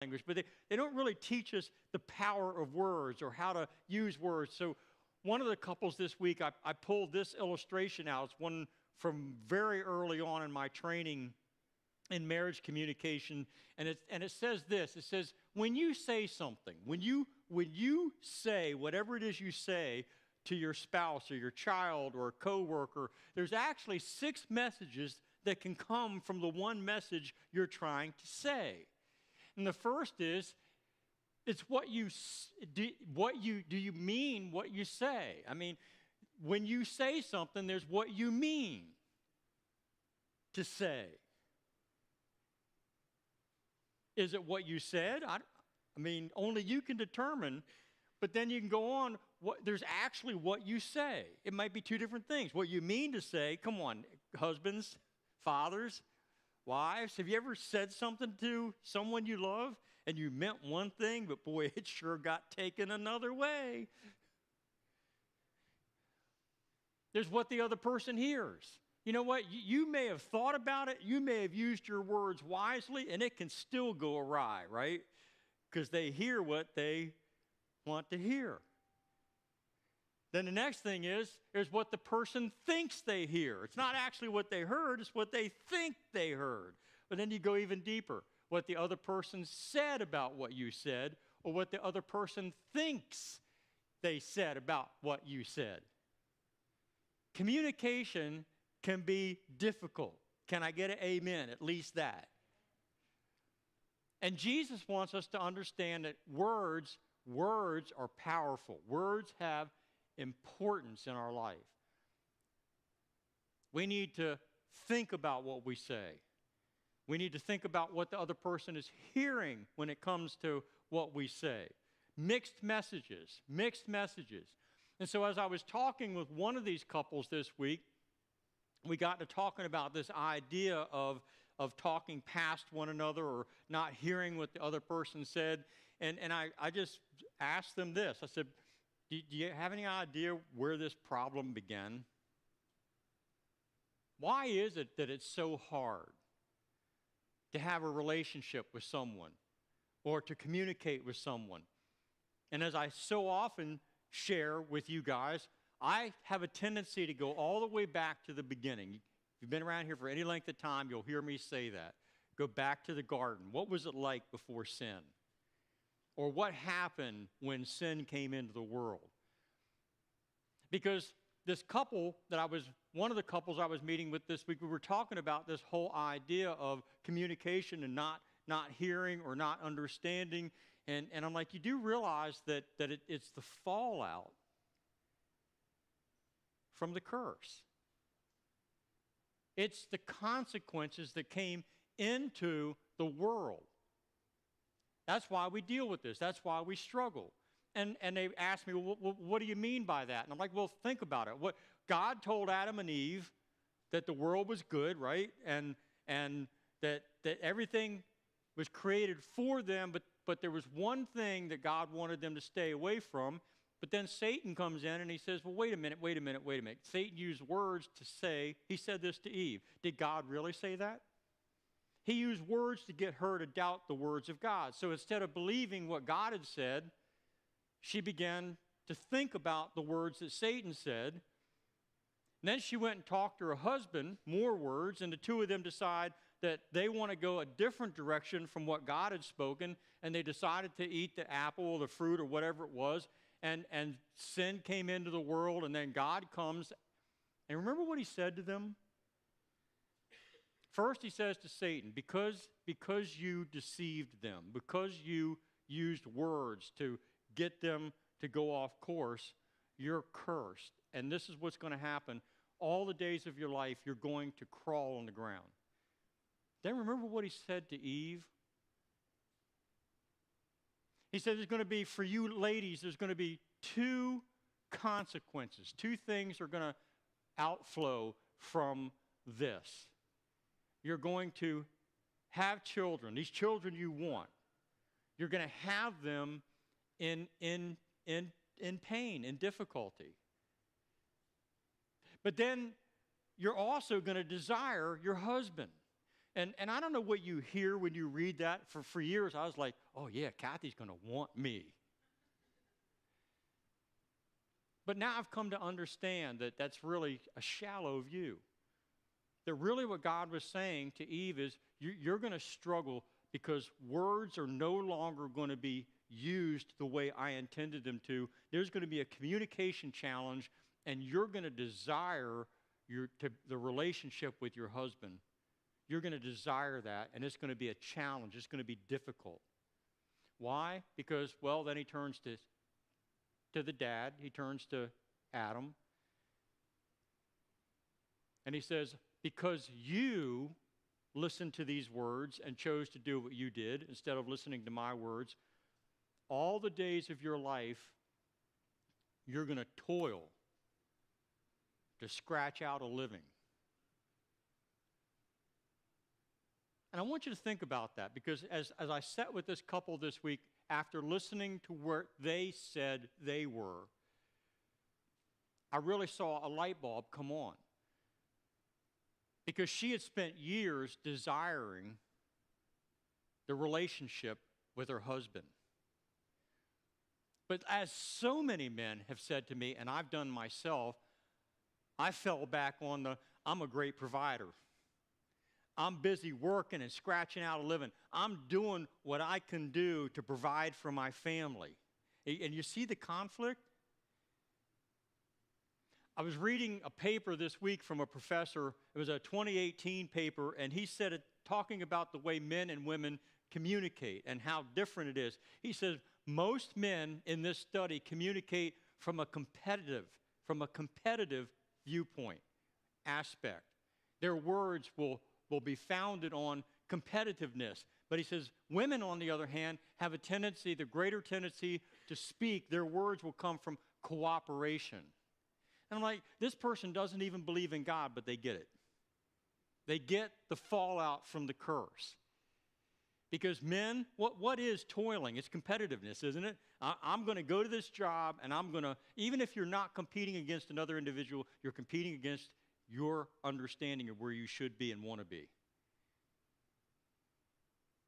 language, but they don't really teach us the power of words or how to use words. So one of the couples this week, I pulled this illustration out. It's one from very early on in my training in marriage communication, and it says this. It says, when you say something, when you say whatever it is you say to your spouse or your child or a coworker, there's actually 6 messages that can come from the one message you're trying to say. And the first is, it's do you mean what you say? I mean, when you say something, there's what you mean to say. Is it what you said? I mean, only you can determine, but then you can go on. There's actually what you say. It might be 2 different things. What you mean to say, come on, husbands, fathers, wives, have you ever said something to someone you love and you meant one thing, but boy, it sure got taken another way? There's what the other person hears. You know what? You may have thought about it. You may have used your words wisely, and it can still go awry, right? Because they hear what they want to hear. Then the next thing is what the person thinks they hear. It's not actually what they heard, it's what they think they heard. But then you go even deeper. What the other person said about what you said, or what the other person thinks they said about what you said. Communication can be difficult. Can I get an amen? At least that. And Jesus wants us to understand that words are powerful. Words have importance in our life. We need to think about what we say. We need to think about what the other person is hearing when it comes to what we say. Mixed messages. And so as I was talking with one of these couples this week, we got to talking about this idea of talking past one another or not hearing what the other person said. And I just asked them this. I said, do you have any idea where this problem began? Why is it that it's so hard to have a relationship with someone or to communicate with someone? And as I so often share with you guys, I have a tendency to go all the way back to the beginning. If you've been around here for any length of time, you'll hear me say that. Go back to the garden. What was it like before sin? Or what happened when sin came into the world? Because this couple one of the couples I was meeting with this week, we were talking about this whole idea of communication and not hearing or not understanding. And I'm like, you do realize that it's the fallout from the curse. It's the consequences that came into the world. That's why we deal with this. That's why we struggle. And they asked me, well, what do you mean by that? And I'm like, well, think about it. What God told Adam and Eve that the world was good, right? And that everything was created for them, but there was one thing that God wanted them to stay away from. But then Satan comes in and he says, well, wait a minute. Satan used words to say, he said this to Eve. Did God really say that? He used words to get her to doubt the words of God. So instead of believing what God had said, she began to think about the words that Satan said. And then she went and talked to her husband, more words, and the two of them decide that they want to go a different direction from what God had spoken, and they decided to eat the apple or the fruit or whatever it was, and sin came into the world, and then God comes. And remember what he said to them? First, he says to Satan, because you deceived them, because you used words to get them to go off course, you're cursed. And this is what's going to happen. All the days of your life, you're going to crawl on the ground. Then remember what he said to Eve? He said there's going to be, for you ladies, there's going to be 2 consequences. 2 things are going to outflow from this. You're going to have children, these children you want. You're going to have them in pain, in difficulty. But then you're also going to desire your husband. And I don't know what you hear when you read that. For years, I was like, oh, yeah, Kathy's going to want me. But now I've come to understand that that's really a shallow view. That really what God was saying to Eve is, you're going to struggle because words are no longer going to be used the way I intended them to. There's going to be a communication challenge, and you're going to desire the relationship with your husband. You're going to desire that, and it's going to be a challenge. It's going to be difficult. Why? Because, well, then he turns to the dad. He turns to Adam. And he says, because you listened to these words and chose to do what you did instead of listening to my words, all the days of your life, you're going to toil to scratch out a living. And I want you to think about that, because as I sat with this couple this week, after listening to where they said they were, I really saw a light bulb come on. Because she had spent years desiring the relationship with her husband. But as so many men have said to me, and I've done myself, I fell back on I'm a great provider. I'm busy working and scratching out a living. I'm doing what I can do to provide for my family. And you see the conflict? I was reading a paper this week from a professor. It was a 2018 paper, and he said it, talking about the way men and women communicate and how different it is. He says most men in this study communicate from a competitive viewpoint, aspect. Their words will be founded on competitiveness. But he says women, on the other hand, have the greater tendency to speak. Their words will come from cooperation. And I'm like, this person doesn't even believe in God, but they get it. They get the fallout from the curse. Because men, what is toiling? It's competitiveness, isn't it? I'm going to go to this job, and even if you're not competing against another individual, you're competing against your understanding of where you should be and want to be.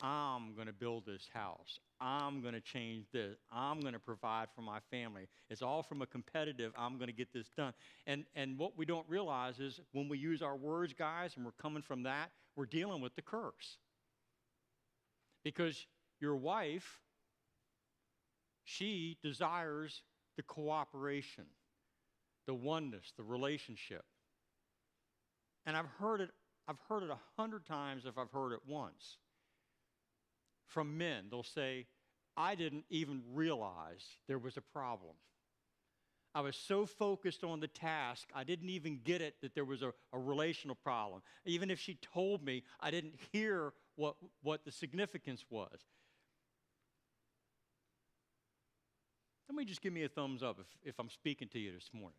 I'm going to build this house. I'm going to change this. I'm going to provide for my family. It's all from a competitive, I'm going to get this done. And what we don't realize is when we use our words, guys, and we're coming from that, we're dealing with the curse. Because your wife, she desires the cooperation, the oneness, the relationship. And I've heard it 100 times if I've heard it once. From men, they'll say, I didn't even realize there was a problem. I was so focused on the task, I didn't even get it that there was a relational problem. Even if she told me, I didn't hear what the significance was. Let me just give me a thumbs up if I'm speaking to you this morning.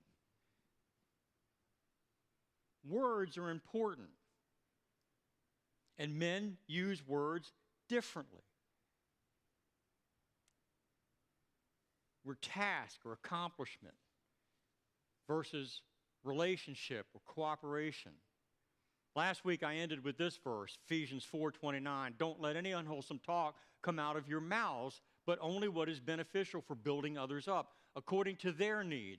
Words are important. And men use words differently. We're task or accomplishment versus relationship or cooperation. Last week I ended with this verse, Ephesians 4:29. Don't let any unwholesome talk come out of your mouths, but only what is beneficial for building others up, according to their needs,